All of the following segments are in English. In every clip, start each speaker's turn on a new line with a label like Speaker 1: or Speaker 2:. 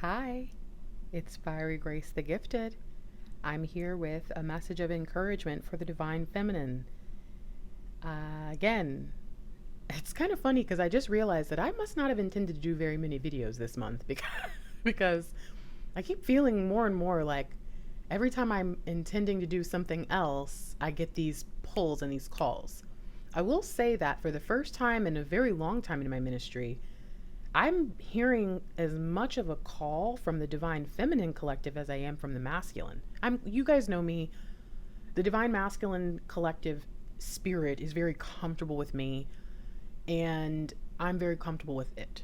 Speaker 1: Hi, it's Fiery Grace the Gifted. I'm here with a message of encouragement for the Divine Feminine. Again, it's kind of funny because I just realized that I must not have intended to do very many videos this month because I keep feeling more and more like every time I'm intending to do something else, I get these pulls and these calls. I will say that for the first time in a very long time in my ministry, I'm hearing as much of a call from the Divine Feminine collective as I am from the masculine. You guys know me. The Divine Masculine collective spirit is very comfortable with me, and I'm very comfortable with it.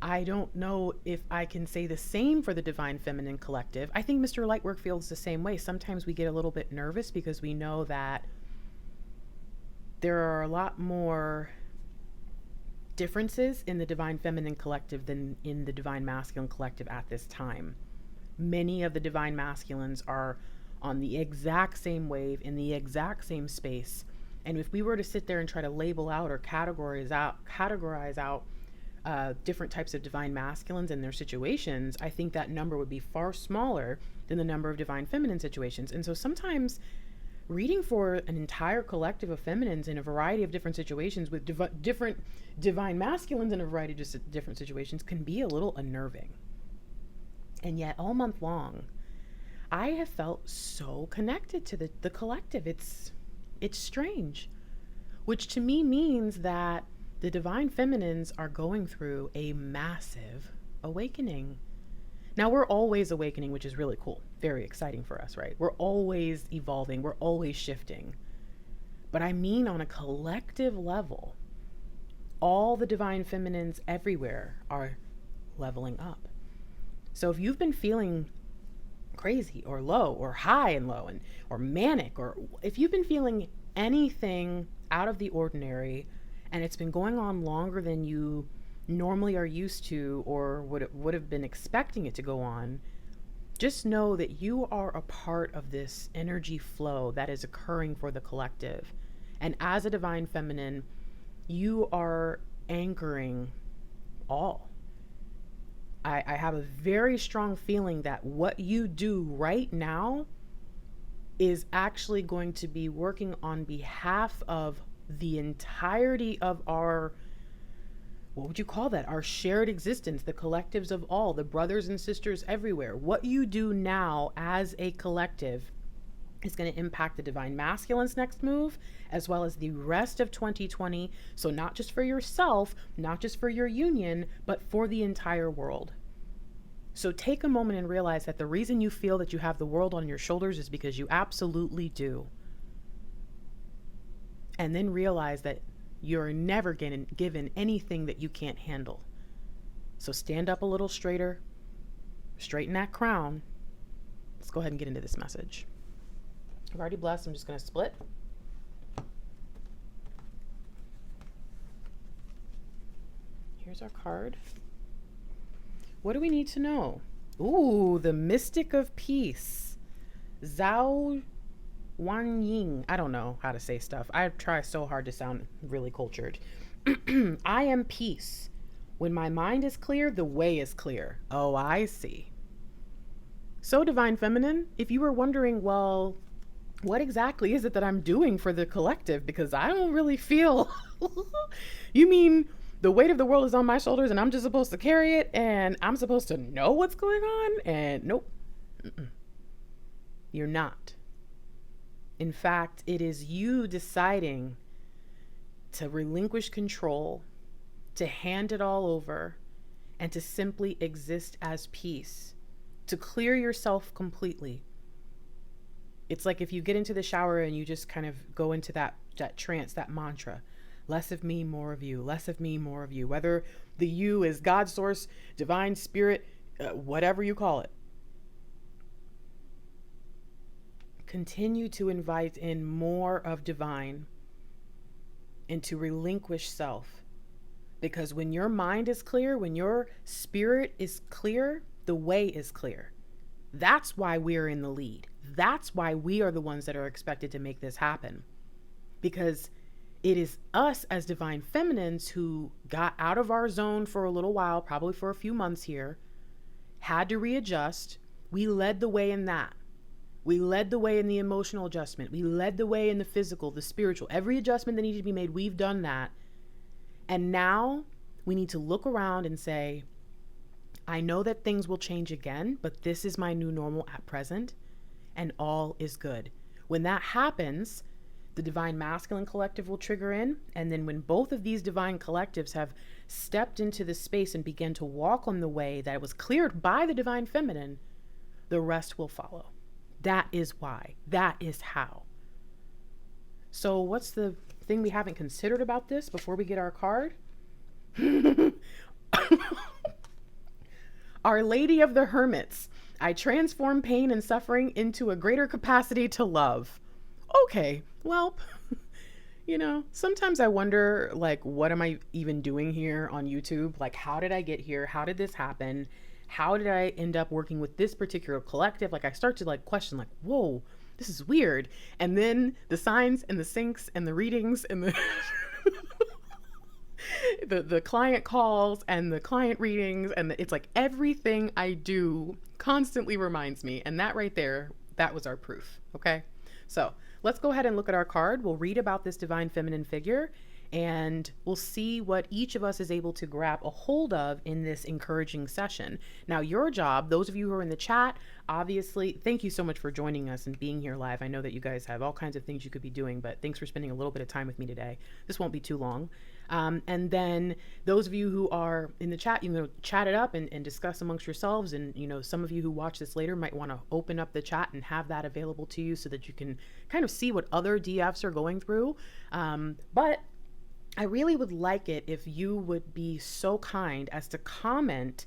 Speaker 1: I don't know if I can say the same for the Divine Feminine collective. I think Mr. Lightwork feels the same way. Sometimes we get a little bit nervous because we know that there are a lot more differences in the Divine Feminine collective than in the Divine Masculine collective at this time. Many of the Divine Masculines are on the exact same wave, in the exact same space. And if we were to sit there and try to label out or categorize out different types of Divine Masculines and their situations, I think that number would be far smaller than the number of Divine Feminine situations. And so sometimes reading for an entire collective of feminines in a variety of different situations with different Divine Masculines in a variety of different situations can be a little unnerving. And yet all month long, I have felt so connected to the collective. It's strange, which to me means that the Divine Feminines are going through a massive awakening. Now, we're always awakening, which is really cool. Very exciting for us, right? We're always evolving. We're always shifting. But I mean on a collective level, all the Divine Feminines everywhere are leveling up. So if you've been feeling crazy or low or high and low or manic, or if you've been feeling anything out of the ordinary and it's been going on longer than you normally are used to or would have been expecting it to go on, just know that you are a part of this energy flow that is occurring for the collective. And as a Divine Feminine, you are anchoring all. I have a very strong feeling that what you do right now is actually going to be working on behalf of the entirety of our, what would you call that? Our shared existence, the collectives of all, the brothers and sisters everywhere. What you do now as a collective is going to impact the Divine Masculine's next move, as well as the rest of 2020. So not just for yourself, not just for your union, but for the entire world. So take a moment and realize that the reason you feel that you have the world on your shoulders is because you absolutely do. And then realize that you're never given anything that you can't handle. So stand up a little straighter, straighten that crown. Let's go ahead and get into this message. I've already blessed. I'm just going to split. Here's our card. What do we need to know? Ooh, the Mystic of Peace. Zhao Wanying. I don't know how to say stuff. I try so hard to sound really cultured. I am peace. When my mind is clear, the way is clear. Oh, I see. So, Divine Feminine, if you were wondering, well, what exactly is it that I'm doing for the collective? Because I don't really feel... You mean the weight of the world is on my shoulders and I'm just supposed to carry it and I'm supposed to know what's going on? And nope. You're not. In fact, it is you deciding to relinquish control, to hand it all over, and to simply exist as peace, to clear yourself completely. It's like if you get into the shower and you just kind of go into that trance, that mantra, less of me, more of you, less of me, more of you, whether the you is God, source, divine spirit, whatever you call it. Continue to invite in more of divine and to relinquish self. Because when your mind is clear, when your spirit is clear, the way is clear. That's why we're in the lead. That's why we are the ones that are expected to make this happen. Because It is us as divine feminines who got out of our zone for a little while, probably for a few months here, had to readjust. We led the way in that. We led the way in the emotional adjustment. We led the way in the physical, the spiritual. Every adjustment that needed to be made, we've done that. And now we need to look around and say, I know that things will change again, but this is my new normal at present, and all is good. When that happens, the divine masculine collective will trigger in. And then when both of these divine collectives have stepped into the space and began to walk on the way that was cleared by the divine feminine, the rest will follow. That is why. That is how. So what's the thing we haven't considered about this before we get our card? Our Lady of the Hermits. I transform pain and suffering into a greater capacity to love. Okay, well, sometimes I wonder, like, what am I even doing here on YouTube? Like, how did I get here? How did this happen? How did I end up working with this particular collective? Like, I start to question, like, whoa, this is weird. And then the signs and the syncs and the readings and the the client calls and the client readings, and it's like everything I do constantly reminds me. And that right there, that was our proof. Okay, so let's go ahead and look at our card. We'll read about this divine feminine figure, and we'll see what each of us is able to grab a hold of in this encouraging session. Now, your job, those of you who are in the chat, obviously, thank you so much for joining us and being here live. I know that you guys have all kinds of things you could be doing, but thanks for spending a little bit of time with me today. This won't be too long. And then those of you who are in the chat, chat it up and discuss amongst yourselves. And, some of you who watch this later might want to open up the chat and have that available to you so that you can kind of see what other DFs are going through. But I really would like it if you would be so kind as to comment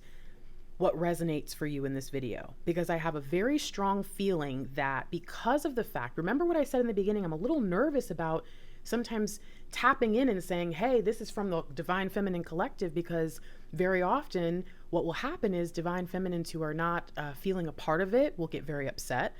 Speaker 1: what resonates for you in this video, because I have a very strong feeling that because of the fact, remember what I said in the beginning, I'm a little nervous about sometimes tapping in and saying, hey, this is from the divine feminine collective, because very often what will happen is divine feminines who are not feeling a part of it will get very upset.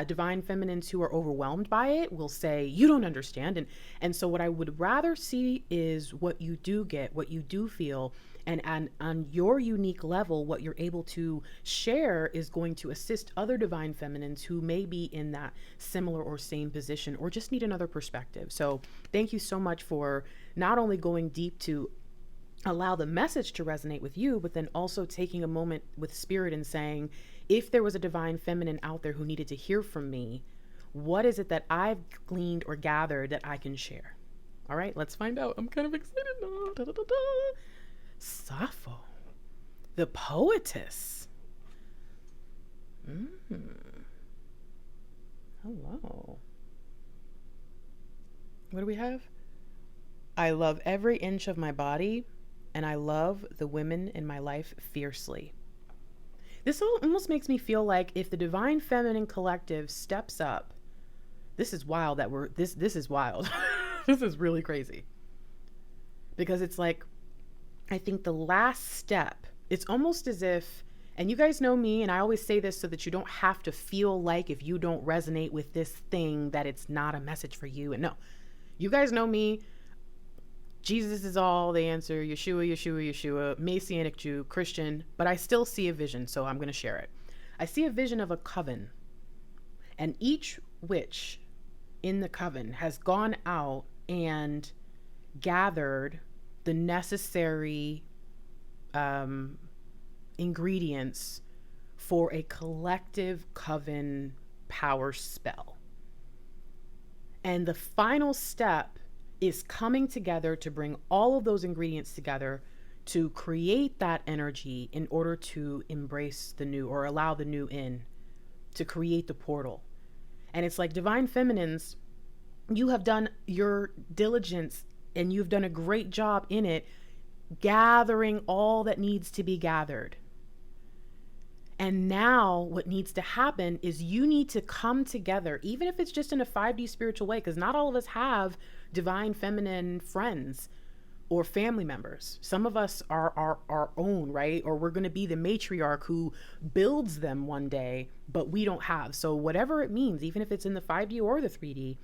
Speaker 1: Divine feminines who are overwhelmed by it will say, you don't understand. And so what I would rather see is what you do get, what you do feel, and on your unique level, what you're able to share is going to assist other divine feminines who may be in that similar or same position or just need another perspective. So thank you so much for not only going deep to allow the message to resonate with you, but then also taking a moment with spirit and saying, if there was a divine feminine out there who needed to hear from me, what is it that I've gleaned or gathered that I can share? All right, let's find out. I'm kind of excited now. Da, da, da, da. Sappho, the poetess. Hello. What do we have? I love every inch of my body, and I love the women in my life fiercely. This almost makes me feel like if the divine feminine collective steps up, this is wild that this is wild. This is really crazy. Because it's like, I think the last step, it's almost as if, and you guys know me, and I always say this so that you don't have to feel like if you don't resonate with this thing that it's not a message for you. And no, you guys know me. Jesus is all the answer. Yeshua, Messianic Jew, Christian, but I still see a vision, so I'm going to share it. I see a vision of a coven, and each witch in the coven has gone out and gathered the necessary ingredients for a collective coven power spell. And the final step is coming together to bring all of those ingredients together to create that energy in order to embrace the new or allow the new in, to create the portal. And it's like divine feminines, you have done your diligence and you've done a great job in it, gathering all that needs to be gathered. And now what needs to happen is you need to come together, even if it's just in a 5D spiritual way, because not all of us have divine feminine friends or family members. Some of us are our own, right? Or we're going to be the matriarch who builds them one day, but we don't have. So whatever it means, even if it's in the 5D or the 3D,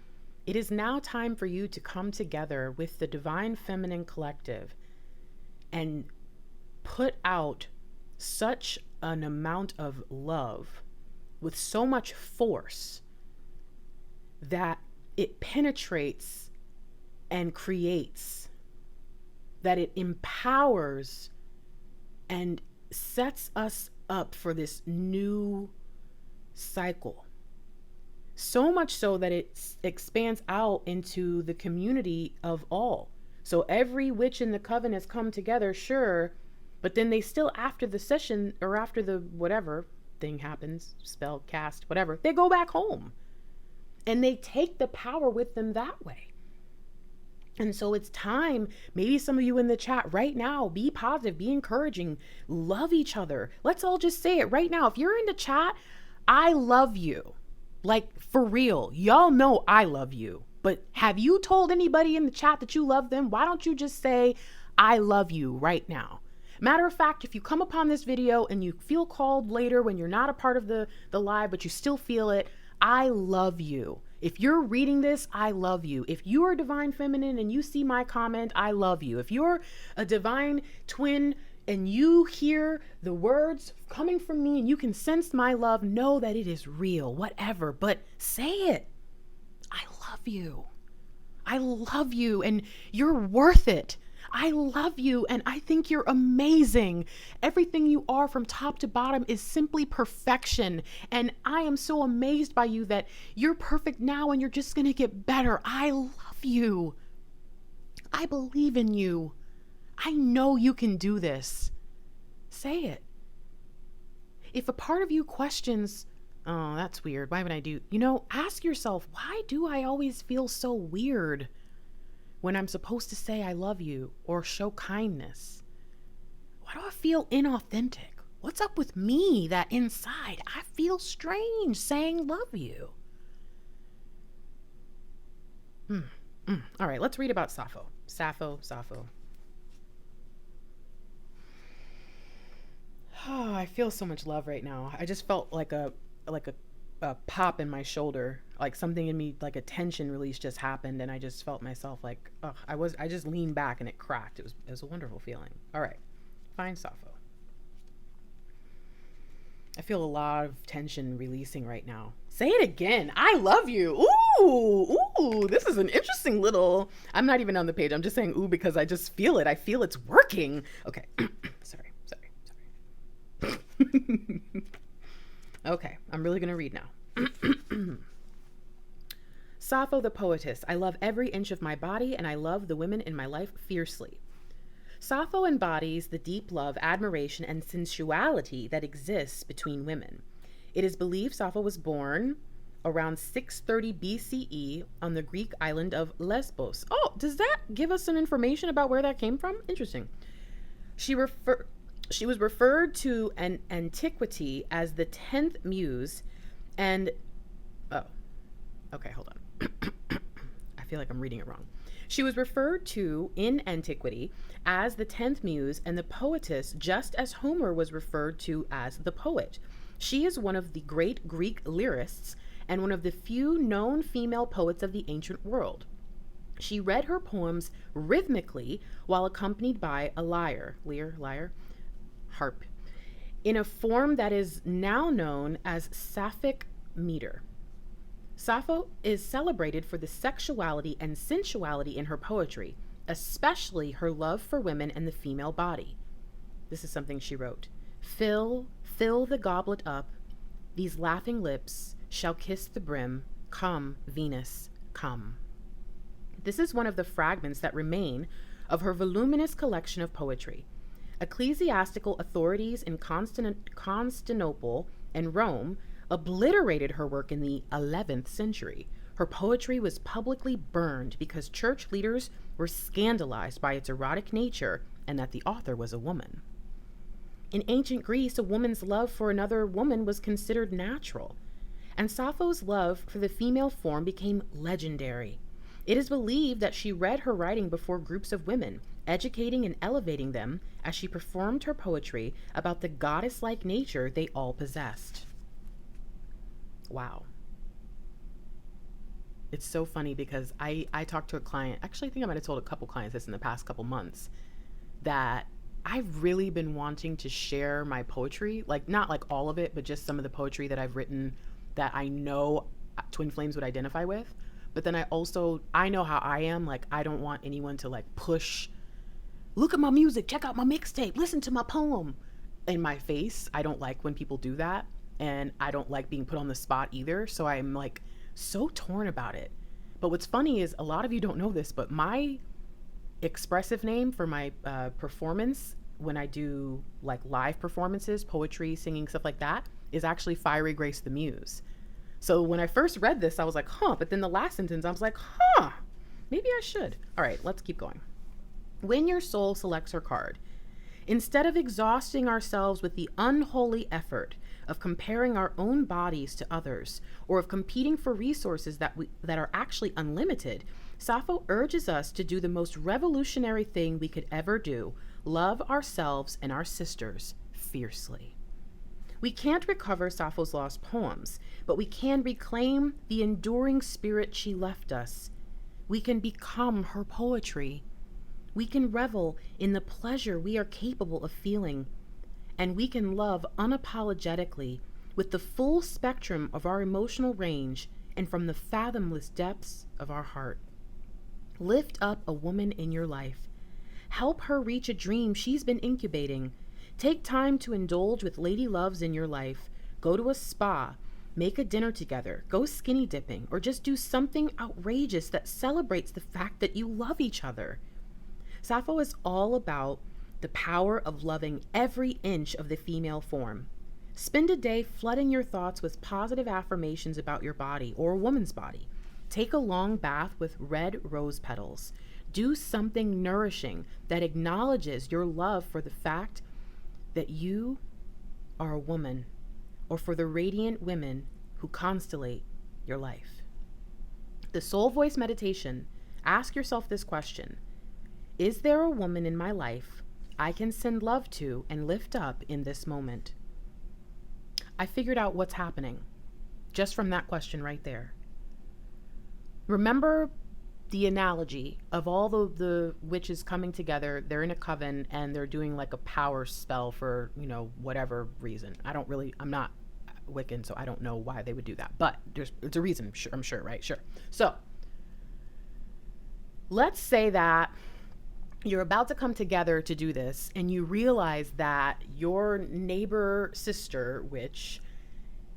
Speaker 1: It is now time for you to come together with the Divine Feminine Collective and put out such an amount of love with so much force that it penetrates and creates, that it empowers and sets us up for this new cycle. So much so that it expands out into the community of all. So every witch in the coven has come together, sure, but then they still, after the session or after the whatever thing happens, spell, cast, whatever, they go back home and they take the power with them that way. And so it's time, maybe some of you in the chat right now, be positive, be encouraging, love each other. Let's all just say it right now. If you're in the chat, I love you. Like, for real, y'all know I love you. But have you told anybody in the chat that you love them? Why don't you just say, I love you right now? Matter of fact, if you come upon this video and you feel called later when you're not a part of the live, but you still feel it, I love you. If you're reading this, I love you. If you are divine feminine and you see my comment, I love you. If you're a divine twin and you hear the words coming from me and you can sense my love, know that it is real, whatever, but say it. I love you. I love you and you're worth it. I love you and I think you're amazing. Everything you are from top to bottom is simply perfection. And I am so amazed by you that you're perfect now and you're just going to get better. I love you. I believe in you. I know you can do this. Say it. If a part of you questions, oh, that's weird, why would I do? Ask yourself, why do I always feel so weird when I'm supposed to say I love you or show kindness? Why do I feel inauthentic? What's up with me that inside I feel strange saying love you? All right, let's read about Sappho. Sappho. Oh, I feel so much love right now. I just felt like a pop in my shoulder, like something in me, like a tension release just happened, and I just felt myself like, I just leaned back and it cracked. It was a wonderful feeling. All right, fine, Sappho. I feel a lot of tension releasing right now. Say it again. I love you. Ooh, this is an interesting little, I'm not even on the page. I'm just saying ooh because I just feel it. I feel it's working. Okay, sorry. Okay, I'm really gonna read now. Sappho the poetess. I love every inch of my body and I love the women in my life fiercely. Sappho embodies the deep love, admiration, and sensuality that exists between women. It is believed Sappho was born around 630 BCE on the Greek island of Lesbos. Oh, does that give us some information about where that came from? Interesting. She was referred to in antiquity as the 10th muse and, okay, hold on. I feel like I'm reading it wrong. She was referred to in antiquity as the 10th muse and the poetess, just as Homer was referred to as the poet. She is one of the great Greek lyrists and one of the few known female poets of the ancient world. She read her poems rhythmically while accompanied by a lyre, harp, in a form that is now known as Sapphic meter. Sappho is celebrated for the sexuality and sensuality in her poetry, especially her love for women and the female body. This is something she wrote. Fill the goblet up, these laughing lips shall kiss the brim, come, Venus, come. This is one of the fragments that remain of her voluminous collection of poetry. Ecclesiastical authorities in Constantinople and Rome obliterated her work in the 11th century. Her poetry was publicly burned because church leaders were scandalized by its erotic nature and that the author was a woman. In ancient Greece, a woman's love for another woman was considered natural, and Sappho's love for the female form became legendary. It is believed that she read her writing before groups of women, educating and elevating them as she performed her poetry about the goddess-like nature they all possessed. Wow. It's so funny because I talked to a client, actually I think I might have told a couple clients this in the past couple months, that I've really been wanting to share my poetry, like not like all of it, but just some of the poetry that I've written that I know twin flames would identify with. But then I know how I am. Like, I don't want anyone to like push, look at my music, check out my mixtape, listen to my poem in my face. I don't like when people do that. And I don't like being put on the spot either. So I'm like so torn about it. But what's funny is a lot of you don't know this, but my expressive name for my performance when I do like live performances, poetry, singing, stuff like that, is actually Fiery Grace the Muse. So when I first read this, I was like, huh. But then the last sentence, I was like, huh, maybe I should. All right, let's keep going. When your soul selects her card, instead of exhausting ourselves with the unholy effort of comparing our own bodies to others, or of competing for resources that are actually unlimited, Sappho urges us to do the most revolutionary thing we could ever do: love ourselves and our sisters fiercely. We can't recover Sappho's lost poems, but we can reclaim the enduring spirit she left us. We can become her poetry. We can revel in the pleasure we are capable of feeling, and we can love unapologetically with the full spectrum of our emotional range and from the fathomless depths of our heart. Lift up a woman in your life. Help her reach a dream she's been incubating. Take time to indulge with lady loves in your life. Go to a spa, make a dinner together, go skinny dipping, or just do something outrageous that celebrates the fact that you love each other. Sappho is all about the power of loving every inch of the female form. Spend a day flooding your thoughts with positive affirmations about your body or a woman's body. Take a long bath with red rose petals. Do something nourishing that acknowledges your love for the fact that you are a woman, or for the radiant women who constellate your life. The Soul Voice Meditation. Ask yourself this question: is there a woman in my life I can send love to and lift up in this moment? I figured out what's happening just from that question right there. Remember the analogy of all the witches coming together. They're in a coven and they're doing like a power spell for, whatever reason. I'm not Wiccan, so I don't know why they would do that, but it's a reason, I'm sure, right? Sure. So let's say that you're about to come together to do this and you realize that your neighbor sister witch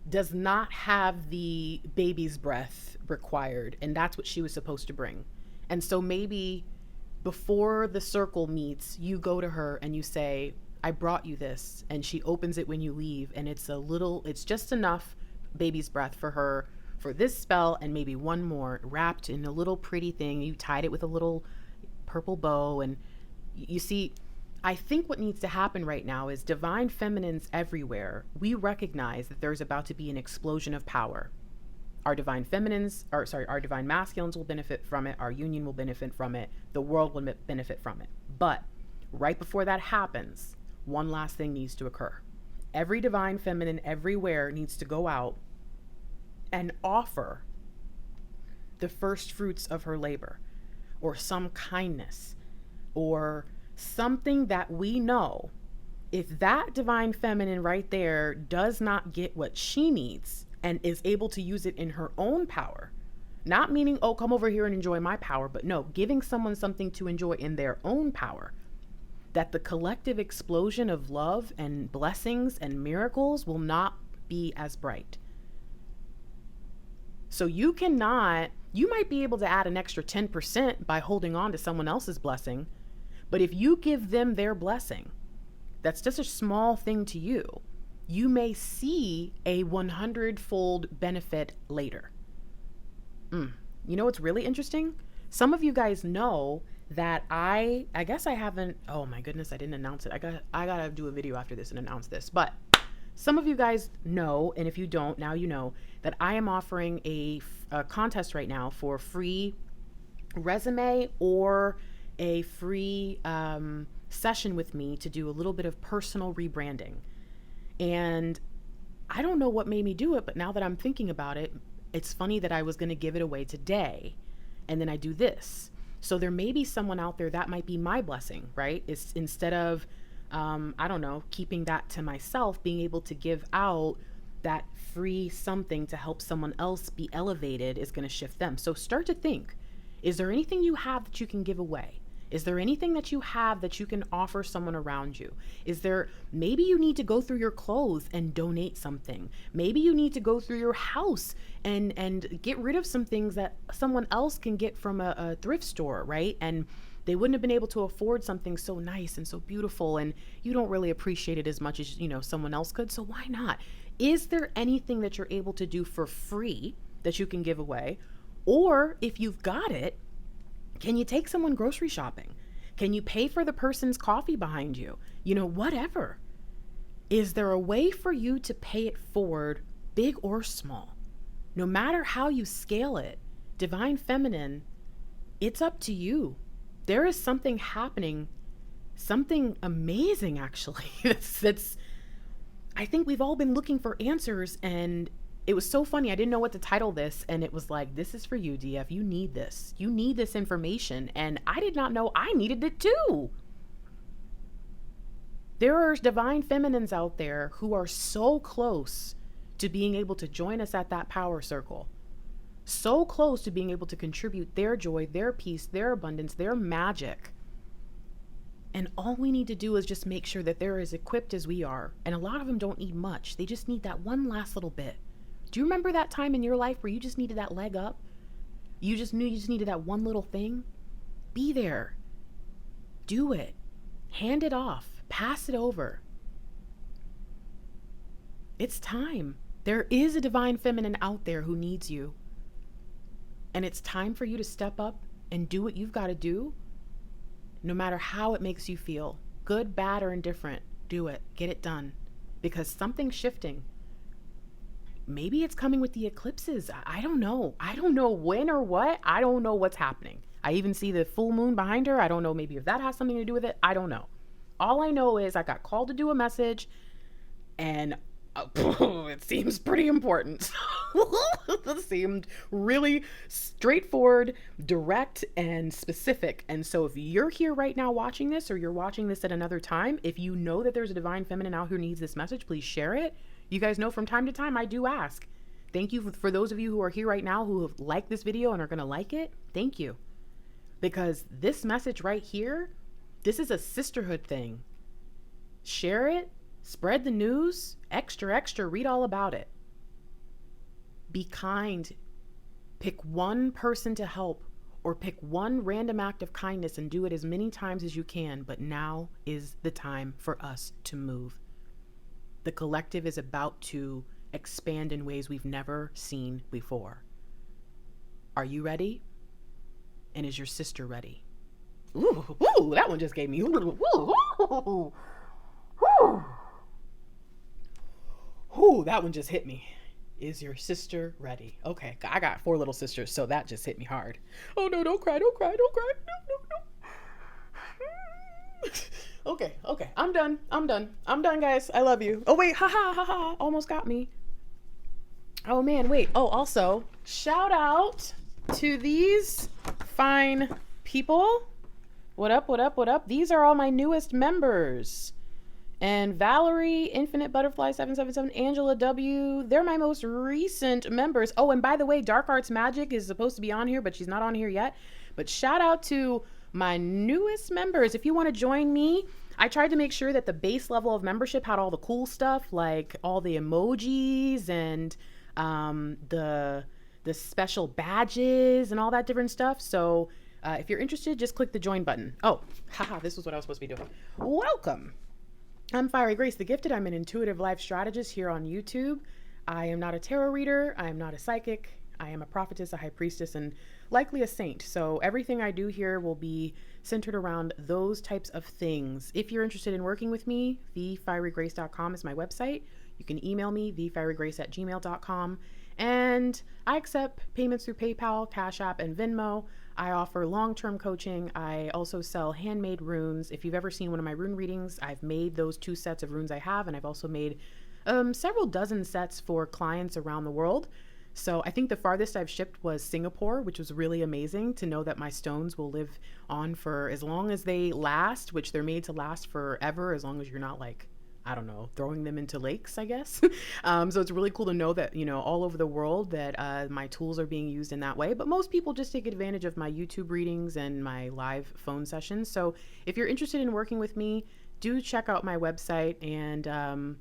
Speaker 1: does not have the baby's breath required, and that's what she was supposed to bring. And so maybe before the circle meets, you go to her and you say, I brought you this, and she opens it when you leave, and it's just enough baby's breath for her for this spell and maybe one more, wrapped in a little pretty thing. You tied it with a little purple bow. And you see, I think what needs to happen right now is divine feminines everywhere. We recognize that there's about to be an explosion of power. Our divine masculines will benefit from it. Our union will benefit from it. The world will benefit from it. But right before that happens, one last thing needs to occur. Every divine feminine everywhere needs to go out and offer the first fruits of her labor, or some kindness, or something that we know, if that divine feminine right there does not get what she needs and is able to use it in her own power, not meaning, oh, come over here and enjoy my power, but no, giving someone something to enjoy in their own power, that the collective explosion of love and blessings and miracles will not be as bright. So you might be able to add an extra 10% by holding on to someone else's blessing, but if you give them their blessing, that's just a small thing to you. You may see a 100-fold benefit later. You know what's really interesting? Some of you guys know that I guess I haven't, oh my goodness, I didn't announce it. I gotta do a video after this and announce this. But some of you guys know, and if you don't, now you know, that I am offering a contest right now for free resume or a free session with me to do a little bit of personal rebranding. And I don't know what made me do it, but now that I'm thinking about it, it's funny that I was going to give it away today, and then I do this. So there may be someone out there that might be my blessing, right? It's instead of, I don't know, keeping that to myself, being able to give out that free something to help someone else be elevated is going to shift them. So start to think, is there anything you have that you can give away? Is there anything that you have that you can offer someone around you? Is there, maybe you need to go through your clothes and donate something. Maybe you need to go through your house and get rid of some things that someone else can get from a thrift store, right? And they wouldn't have been able to afford something so nice and so beautiful, and you don't really appreciate it as much as, you know, someone else could. So why not? Is there anything that you're able to do for free that you can give away? Or if you've got it, can you take someone grocery shopping? Can you pay for the person's coffee behind you? You know, whatever. Is there a way for you to pay it forward, big or small? No matter how you scale it, Divine Feminine, it's up to you. There is something happening, something amazing actually. that's I think we've all been looking for answers, and it was so funny. I didn't know what to title this, and it was like, this is for you, DF. You need this. You need this information. And I did not know I needed it too. There are divine feminines out there who are so close to being able to join us at that power circle. So close to being able to contribute their joy, their peace, their abundance, their magic. And all we need to do is just make sure that they're as equipped as we are. And a lot of them don't need much. They just need that one last little bit. Do you remember that time in your life where you just needed that leg up? You just knew you just needed that one little thing? Be there. Do it. Hand it off. Pass it over. It's time. There is a divine feminine out there who needs you. And it's time for you to step up and do what you've got to do. No matter how it makes you feel, good, bad, or indifferent, do it. Get it done. Because something's shifting. Maybe it's coming with the eclipses. I don't know. I don't know when or what. I don't know what's happening. I even see the full moon behind her. I don't know maybe if that has something to do with it. I don't know. All I know is I got called to do a message, and it seems pretty important. It seemed really straightforward, direct, and specific. And so if you're here right now watching this, or you're watching this at another time, if you know that there's a divine feminine out who needs this message, please share it. You guys know from time to time I do ask. Thank you for those of you who are here right now who have liked this video and are going to like it. Thank you. Because this message right here, this is a sisterhood thing. Share it. Spread the news. Extra, extra. Read all about it. Be kind. Pick one person to help, or pick one random act of kindness and do it as many times as you can. But now is the time for us to move. The collective is about to expand in ways we've never seen before. Are you ready? And is your sister ready? Ooh, that one just gave me. That one just hit me. Is your sister ready? Okay, I got 4 little sisters, so that just hit me hard. Oh no, don't cry, don't cry, don't cry. No. Okay, I'm done, guys. I love you. Oh wait, ha, almost got me. Oh man, wait. Oh, also, shout out to these fine people. What up? These are all my newest members. And Valerie, Infinite Butterfly 777, Angela W. They're my most recent members. Oh, and by the way, Dark Arts Magic is supposed to be on here, but she's not on here yet. But shout out to my newest members. If you want to join me, I tried to make sure that the base level of membership had all the cool stuff, like all the emojis and the special badges and all that different stuff. So if you're interested, just click the join button. Oh, this was what I was supposed to be doing. Welcome. I'm Fiery Grace the Gifted. I'm an intuitive life strategist here on YouTube. I am not a tarot reader. I am not a psychic. I am a prophetess, a high priestess, and likely a saint. So everything I do here will be centered around those types of things. If you're interested in working with me, thefierygrace.com is my website. You can email me, thefierygrace@gmail.com. And I accept payments through PayPal, Cash App, and Venmo. I offer long-term coaching. I also sell handmade runes. If you've ever seen one of my rune readings, I've made those 2 sets of runes I have, and I've also made several dozen sets for clients around the world. So I think the farthest I've shipped was Singapore, which was really amazing to know that my stones will live on for as long as they last, which they're made to last forever, as long as you're not like, I don't know, throwing them into lakes, I guess. So it's really cool to know that, you know, all over the world that my tools are being used in that way. But most people just take advantage of my YouTube readings and my live phone sessions. So if you're interested in working with me, do check out my website. And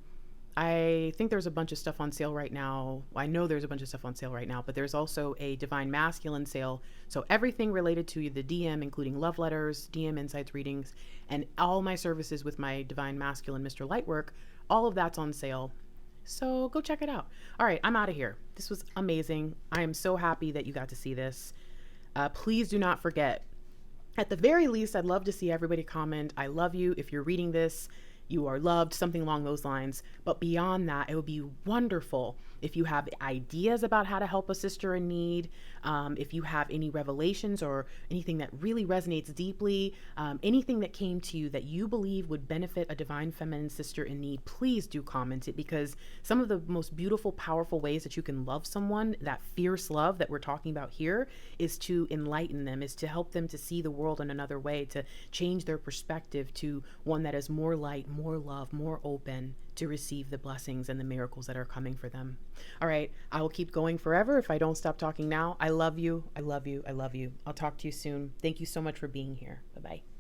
Speaker 1: I think there's a bunch of stuff on sale right now. I know there's a bunch of stuff on sale right now, but there's also a Divine Masculine sale. So everything related to the DM, including love letters, DM insights readings, and all my services with my Divine Masculine Mr. Lightwork, all of that's on sale. So go check it out. All right, I'm out of here. This was amazing. I am so happy that you got to see this. Please do not forget, at the very least, I'd love to see everybody comment, I love you. If you're reading this, you are loved, something along those lines. But beyond that, it would be wonderful if you have ideas about how to help a sister in need, if you have any revelations or anything that really resonates deeply, anything that came to you that you believe would benefit a divine feminine sister in need, please do comment it, because some of the most beautiful, powerful ways that you can love someone, that fierce love that we're talking about here, is to enlighten them, is to help them to see the world in another way, to change their perspective to one that is more light, more love, more open to receive the blessings and the miracles that are coming for them. All right, I will keep going forever if I don't stop talking now. I love you. I love you. I love you. I'll talk to you soon. Thank you so much for being here. Bye-bye.